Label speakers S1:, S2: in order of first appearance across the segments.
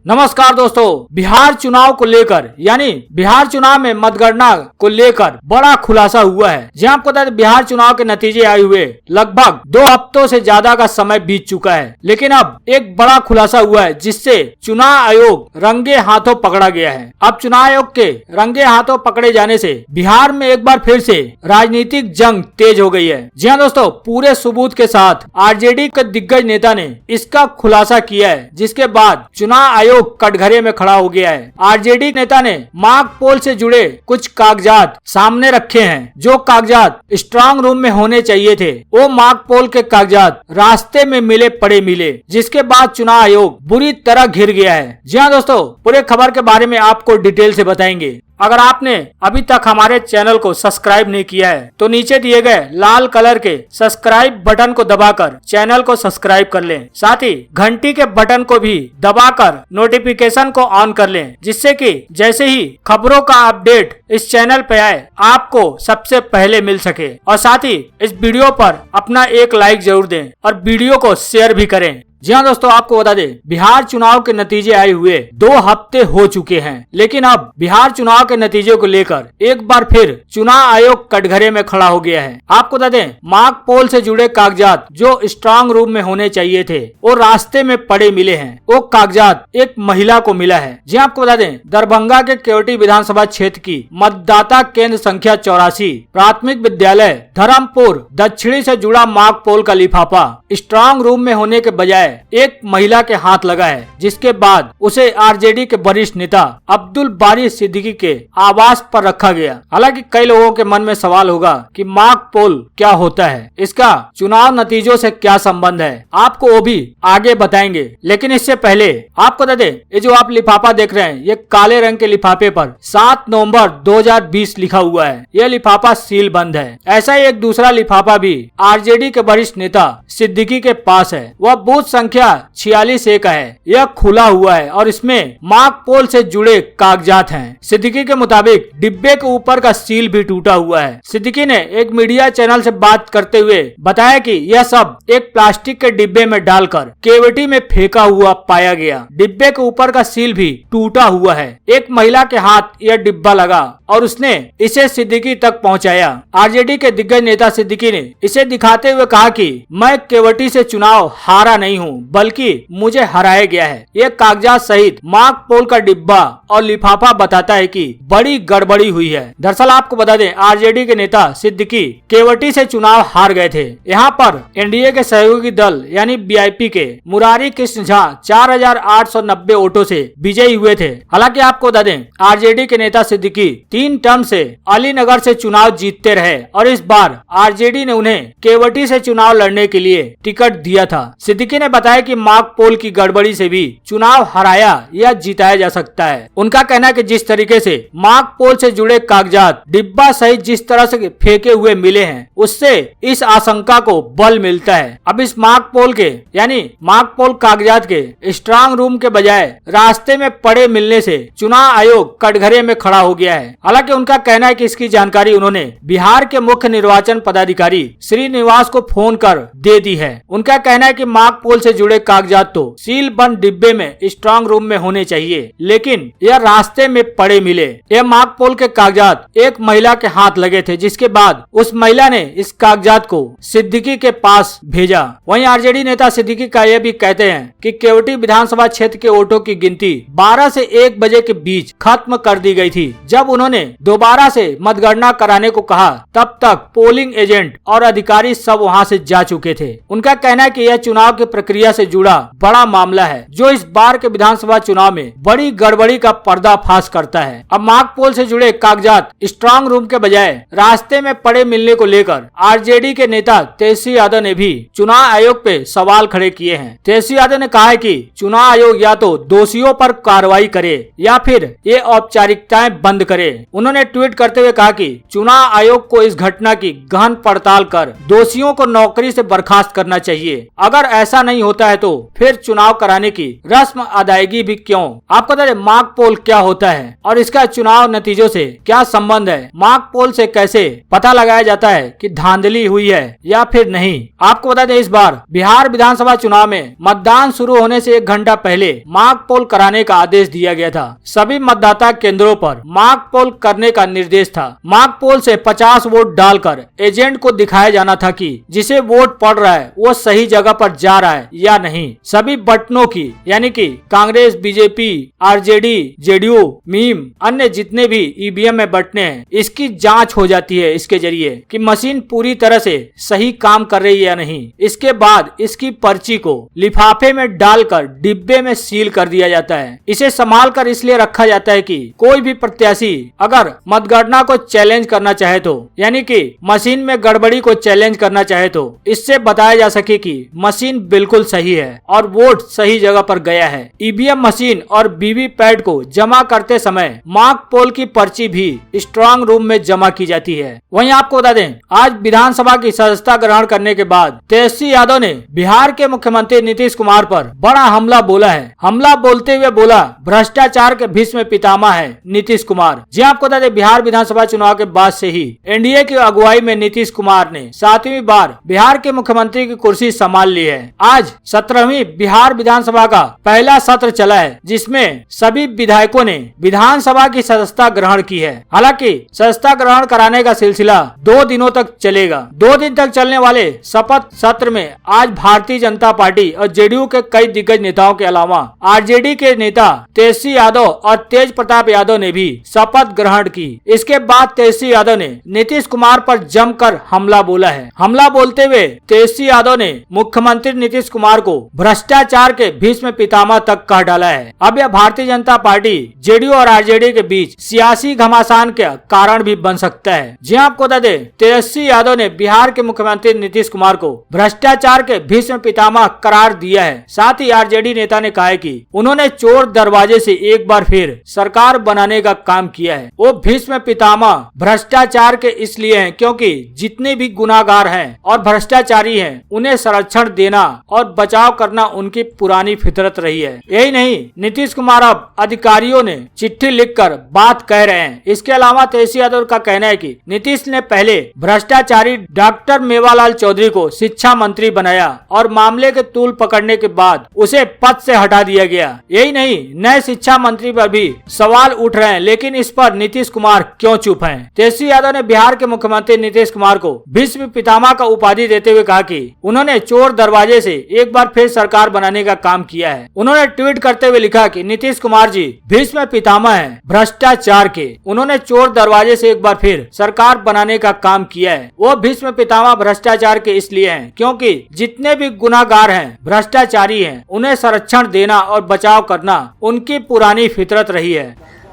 S1: नमस्कार दोस्तों, बिहार चुनाव को लेकर यानी बिहार चुनाव में मतगणना को लेकर बड़ा खुलासा हुआ है। जी आपको बता दें, बिहार चुनाव के नतीजे आए हुए लगभग 2 हफ्तों से ज्यादा का समय बीत चुका है, लेकिन अब एक बड़ा खुलासा हुआ है जिससे चुनाव आयोग रंगे हाथों पकड़ा गया है। अब चुनाव आयोग के रंगे हाथों पकड़े जाने से बिहार में एक बार फिर से राजनीतिक जंग तेज हो गई है। जी हाँ दोस्तों, पूरे सबूत के साथ आरजेडी के दिग्गज नेता ने इसका खुलासा किया है, जिसके बाद चुनाव आयोग कटघरे में खड़ा हो गया है। आरजेडी नेता ने मॉक पोल से जुड़े कुछ कागजात सामने रखे हैं। जो कागजात स्ट्रांग रूम में होने चाहिए थे, वो मॉक पोल के कागजात रास्ते में मिले, जिसके बाद चुनाव आयोग बुरी तरह घिर गया है। जी हाँ दोस्तों, पूरे खबर के बारे में आपको डिटेल से बताएंगे। अगर आपने अभी तक हमारे चैनल को सब्सक्राइब नहीं किया है तो नीचे दिए गए लाल कलर के सब्सक्राइब बटन को दबाकर चैनल को सब्सक्राइब कर लें। साथ ही घंटी के बटन को भी दबाकर नोटिफिकेशन को ऑन कर लें, जिससे कि जैसे ही खबरों का अपडेट इस चैनल पे आए आपको सबसे पहले मिल सके। और साथ ही इस वीडियो पर अपना एक लाइक जरूर दें और वीडियो को शेयर भी करें। जी हाँ दोस्तों, आपको बता दें, बिहार चुनाव के नतीजे आए हुए 2 हफ्ते हो चुके हैं, लेकिन अब बिहार चुनाव के नतीजे को लेकर एक बार फिर चुनाव आयोग कटघरे में खड़ा हो गया है। आपको बता दें, मॉक पोल से जुड़े कागजात जो स्ट्रांग रूम में होने चाहिए थे, वो रास्ते में पड़े मिले हैं। वो कागजात एक महिला को मिला है। जी आपको बता दें, दरभंगा के केवटी विधानसभा क्षेत्र की मतदाता केंद्र संख्या 84 प्राथमिक विद्यालय धर्मपुर दक्षिणी से जुड़ा मॉक पोल का लिफाफा स्ट्रांग रूम में होने के बजाय एक महिला के हाथ लगा है, जिसके बाद उसे आरजेडी के वरिष्ठ नेता अब्दुल बारी सिद्दीकी के आवास पर रखा गया। हालांकि कई लोगों के मन में सवाल होगा कि मॉक पोल क्या होता है, इसका चुनाव नतीजों से क्या संबंध है, आपको वो भी आगे बताएंगे। लेकिन इससे पहले आपको बता दें, ये जो आप लिफाफा देख रहे हैं, ये काले रंग के लिफाफे पर 7 नवंबर 2020 लिखा हुआ है। यह लिफाफा सील बंद है। ऐसा ही एक दूसरा लिफाफा भी आरजेडी के वरिष्ठ नेता सिद्दीकी के पास है। वह बूथ संख्या 46A का है। यह खुला हुआ है और इसमें मॉक पोल से जुड़े कागजात हैं। सिद्दीकी के मुताबिक डिब्बे के ऊपर का सील भी टूटा हुआ है। सिद्दीकी ने एक मीडिया चैनल से बात करते हुए बताया कि यह सब एक प्लास्टिक के डिब्बे में डालकर केवटी में फेंका हुआ पाया गया। डिब्बे के ऊपर का सील भी टूटा हुआ है। एक महिला के हाथ यह डिब्बा लगा और उसने इसे सिद्दीकी तक पहुंचाया। आरजेडी के दिग्गज नेता सिद्दीकी ने इसे दिखाते हुए कहा कि मैं केवटी से चुनाव हारा नहीं हूं, बल्कि मुझे हराया गया है। ये कागजात सहित मॉक पोल का डिब्बा और लिफाफा बताता है कि बड़ी गड़बड़ी हुई है। दरअसल आपको बता दें, आरजेडी के नेता सिद्दीकी केवटी से चुनाव हार गए थे। यहाँ पर एनडीए के सहयोगी दल यानी बीआईपी के मुरारी कृष्ण झा 4890 वोटों से विजयी हुए थे। हालांकि आपको बता दें, आरजेडी के नेता सिद्दीकी 3 टर्म से अलीनगर से चुनाव जीतते रहे और इस बार आरजेडी ने उन्हें केवटी से चुनाव लड़ने के लिए टिकट दिया था। सिद्दीकी ने बताया कि मॉक पोल की गड़बड़ी से भी चुनाव हराया या जिताया जा सकता है। उनका कहना है कि जिस तरीके से मॉक पोल से जुड़े कागजात डिब्बा सहित जिस तरह से फेंके हुए मिले हैं, उससे इस आशंका को बल मिलता है। अब इस मॉक पोल के यानी मॉक पोल कागजात के स्ट्रांग रूम के बजाय रास्ते में पड़े मिलने से चुनाव आयोग कटघरे में खड़ा हो गया है। हालांकि उनका कहना है कि इसकी जानकारी उन्होंने बिहार के मुख्य निर्वाचन पदाधिकारी श्रीनिवास को फोन कर दे दी है। उनका कहना है कि मॉक पोल से जुड़े कागजात तो सील बंद डिब्बे में स्ट्रांग रूम में होने चाहिए, लेकिन यह रास्ते में पड़े मिले। यह मॉक पोल के कागजात एक महिला के हाथ लगे थे, जिसके बाद उस महिला ने इस कागजात को सिद्दीकी के पास भेजा। वहीं आरजेडी नेता सिद्दीकी का यह भी कहते हैं कि केवटी विधानसभा क्षेत्र के वोटों की गिनती 12 से 1 बजे के बीच खत्म कर दी गई थी। जब उन्होंने दोबारा से मतगणना कराने को कहा, तब तक पोलिंग एजेंट और अधिकारी सब वहां से जा चुके थे। उनका कहना है कि यह चुनाव की प्रक्रिया से जुड़ा बड़ा मामला है, जो इस बार के विधानसभा चुनाव में बड़ी गड़बड़ी का पर्दाफाश करता है। अब मॉक पोल से जुड़े कागजात स्ट्रांग रूम के बजाय रास्ते में पड़े मिलने को लेकर आरजेडी के नेता तेजस्वी यादव ने भी चुनाव आयोग पे सवाल खड़े किए हैं। तेजस्वी यादव ने कहा है कि चुनाव आयोग या तो दोषियों पर कार्रवाई करे या फिर ये औपचारिकताएं बंद करे। उन्होंने ट्वीट करते हुए कहा कि चुनाव आयोग को इस घटना की गहन पड़ताल कर दोषियों को नौकरी से बर्खास्त करना चाहिए। अगर ऐसा नहीं होता है तो फिर चुनाव कराने की रस्म अदायगी भी क्यों? आपको बता दें मॉक पोल क्या होता है और इसका चुनाव नतीजों से क्या संबंध है? मॉक पोल से कैसे पता लगाया जाता है कि धांधली हुई है या फिर नहीं? आपको बता दें इस बार बिहार विधानसभा चुनाव में मतदान शुरू होने से 1 घंटा पहले मॉक पोल कराने का आदेश दिया गया था। सभी मतदाता केंद्रों पर मॉक पोल करने का निर्देश था। मॉक पोल से 50 वोट डालकर एजेंट को दिखाया जाना था कि जिसे वोट पड़ रहा है वो सही जगह पर जा रहा है या नहीं। सभी बटनों की यानी कि Congress, BJP, RJD, JDU, meme, अन्य जितने भी ईवीएम में बटने हैं इसकी जांच हो जाती है इसके जरिए कि मशीन पूरी तरह से सही काम कर रही है या नहीं। इसके बाद इसकी पर्ची को लिफाफे में डालकर डिब्बे में सील कर दिया जाता है। इसे संभाल कर इसलिए रखा जाता है कि कोई भी प्रत्याशी अगर मतगणना को चैलेंज करना चाहे तो यानी कि मशीन में गड़बड़ी को चैलेंज करना चाहे तो इससे बताया जा सके कि मशीन बिल्कुल सही है और वोट सही जगह पर गया है। ईवीएम मशीन और वीवीपैट को जमा करते समय मॉक पोल की पर्ची भी स्ट्रांग रूम में जमा की जाती है। वहीं आपको बता दें आज विधानसभा की सदस्यता ग्रहण करने के बाद तेजस्वी यादव ने बिहार के मुख्यमंत्री नीतीश कुमार पर बड़ा हमला बोला है। हमला बोलते हुए बोला भ्रष्टाचार के भीष्म पितामह है नीतीश कुमार। जी आपको बता दें बिहार विधानसभा चुनाव के बाद से ही एनडीए की अगुवाई में नीतीश कुमार ने 7वीं बार बिहार के मुख्यमंत्री की कुर्सी संभाल ली है। आज 17वीं बिहार विधानसभा का पहला सत्र चला है जिसमें सभी विधायकों ने विधानसभा की सदस्यता ग्रहण की है। हालांकि सदस्यता ग्रहण कराने का सिलसिला 2 दिनों तक चलेगा। 2 दिन तक चलने वाले शपथ सत्र में आज भारतीय जनता पार्टी और जेडीयू के कई दिग्गज नेताओं के अलावा आरजेडी के नेता तेजस्वी यादव और तेज प्रताप यादव ने भी शपथ ग्रहण की। इसके बाद तेजस्वी यादव ने नीतीश कुमार पर जमकर हमला बोला है। हमला बोलते हुए तेजस्वी यादव ने मुख्यमंत्री नीतीश कुमार को भ्रष्टाचार के भीष्म पितामह तक कह डाला है। अब यह भारतीय जनता पार्टी, जेडीयू और आरजेडी के बीच सियासी घमासान का कारण भी बन सकता है। जी आपको बता दें तेजस्वी यादव ने बिहार के मुख्यमंत्री नीतीश कुमार को भ्रष्टाचार के भीष्म पितामह करार दिया है। साथ ही आरजेडी नेता ने कहा है कि उन्होंने चोर दरवाजे से एक बार फिर सरकार बनाने का काम किया है। वो भीष्म पितामह भ्रष्टाचार के इसलिए हैं क्योंकि जितने भी गुनाहगार हैं और भ्रष्टाचारी हैं उन्हें संरक्षण देना और बचाव करना उनकी पुरानी फितरत रही है। यही नहीं नीतीश कुमार अब अधिकारियों ने चिट्ठी लिखकर बात कह रहे हैं। इसके अलावा तेजस्वी यादव का कहना है कि नीतीश ने पहले भ्रष्टाचारी डॉक्टर मेवालाल चौधरी को शिक्षा मंत्री बनाया और मामले के तूल पकड़ने के बाद उसे पद से हटा दिया गया। यही नहीं नए शिक्षा मंत्री पर भी सवाल उठ रहे हैं, लेकिन इस पर नीतीश कुमार क्यों चुप हैं? तेजस्वी यादव ने बिहार के मुख्यमंत्री नीतीश कुमार को भीष्म पितामह का उपाधि देते हुए कहा कि उन्होंने चोर दरवाजे से एक बार फिर सरकार बनाने का काम किया है। उन्होंने ट्वीट करते हुए लिखा कि नीतीश कुमार जी भीष्म पितामह हैं भ्रष्टाचार के। उन्होंने चोर दरवाजे से एक बार फिर सरकार बनाने का काम किया है। वो भीष्म पितामह भ्रष्टाचार के इसलिए हैं क्योंकि जितने भी गुनाहगार हैं, भ्रष्टाचारी हैं, उन्हें संरक्षण देना और बचाव करना उनकी पुरानी फितरत रही है।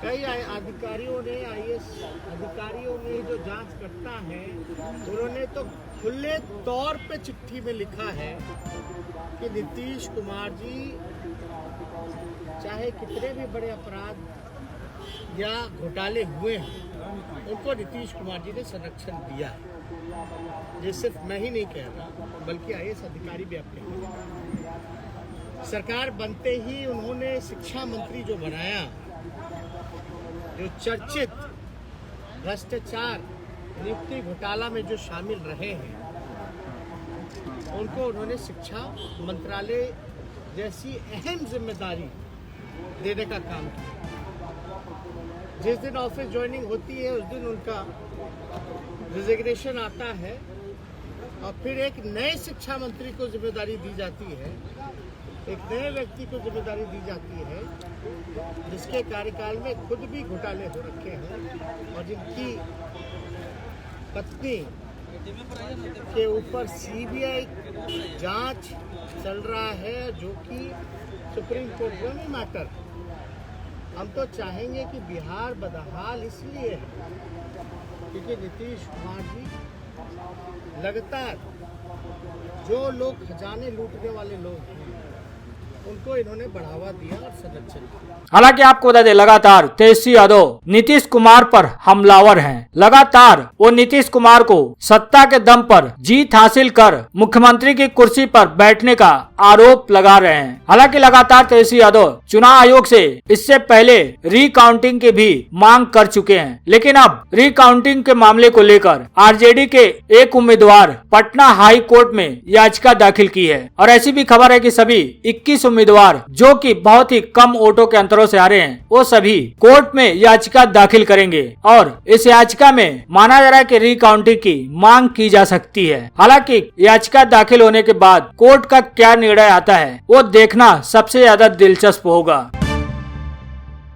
S2: कई अधिकारियों ने आईएएस अधिकारियों ने जो जांच करता है उन्होंने तो खुले तौर पे चिट्ठी में लिखा है कि नीतीश कुमार जी चाहे कितने भी बड़े अपराध या घोटाले हुए हैं उनको नीतीश कुमार जी ने संरक्षण दिया है। ये सिर्फ मैं ही नहीं कह रहा बल्कि आईएएस अधिकारी भी अपने सरकार बनते ही उन्होंने शिक्षा मंत्री जो बनाया, जो चर्चित भ्रष्टाचार नियुक्ति घोटाला में जो शामिल रहे हैं उनको उन्होंने शिक्षा मंत्रालय जैसी अहम जिम्मेदारी देने का काम किया। जिस दिन ऑफिस ज्वाइनिंग होती है उस दिन उनका रिजिग्नेशन आता है और फिर एक नए शिक्षा मंत्री को जिम्मेदारी दी जाती है, एक नए व्यक्ति को जिम्मेदारी दी जाती है जिसके कार्यकाल में खुद भी घोटाले हो रखे हैं और जिनकी पत्नी के ऊपर सीबीआई जांच चल रहा है जो कि सुप्रीम कोर्ट में नहीं मैटर। हम तो चाहेंगे कि बिहार बदहाल इसलिए है क्योंकि नीतीश कुमार जी लगातार जो लोग खजाने लूटने वाले लोग हैं उनको इन्होंने बढ़ावा दिया और संरक्षण किया।
S1: हालांकि आपको बता दें लगातार तेजस्वी यादव नीतीश कुमार पर हमलावर हैं। लगातार वो नीतीश कुमार को सत्ता के दम पर जीत हासिल कर मुख्यमंत्री की कुर्सी पर बैठने का आरोप लगा रहे हैं। हालांकि लगातार तेजस्वी यादव चुनाव आयोग से इससे पहले रिकाउंटिंग की भी मांग कर चुके हैं, लेकिन अब रिकाउंटिंग के मामले को लेकर आरजेडी के एक उम्मीदवार पटना हाई कोर्ट में याचिका दाखिल की है। और ऐसी भी खबर है कि सभी 21 उम्मीदवार जो कि बहुत ही कम वोटों के अंतरों से आ रहे हैं, वो सभी कोर्ट में याचिका दाखिल करेंगे और इस याचिका में माना जा रहा है कि रिकाउंटिंग की मांग की जा सकती है। हालांकि याचिका दाखिल होने के बाद कोर्ट का क्या निर्णय आता है वो देखना सबसे ज्यादा दिलचस्प होगा।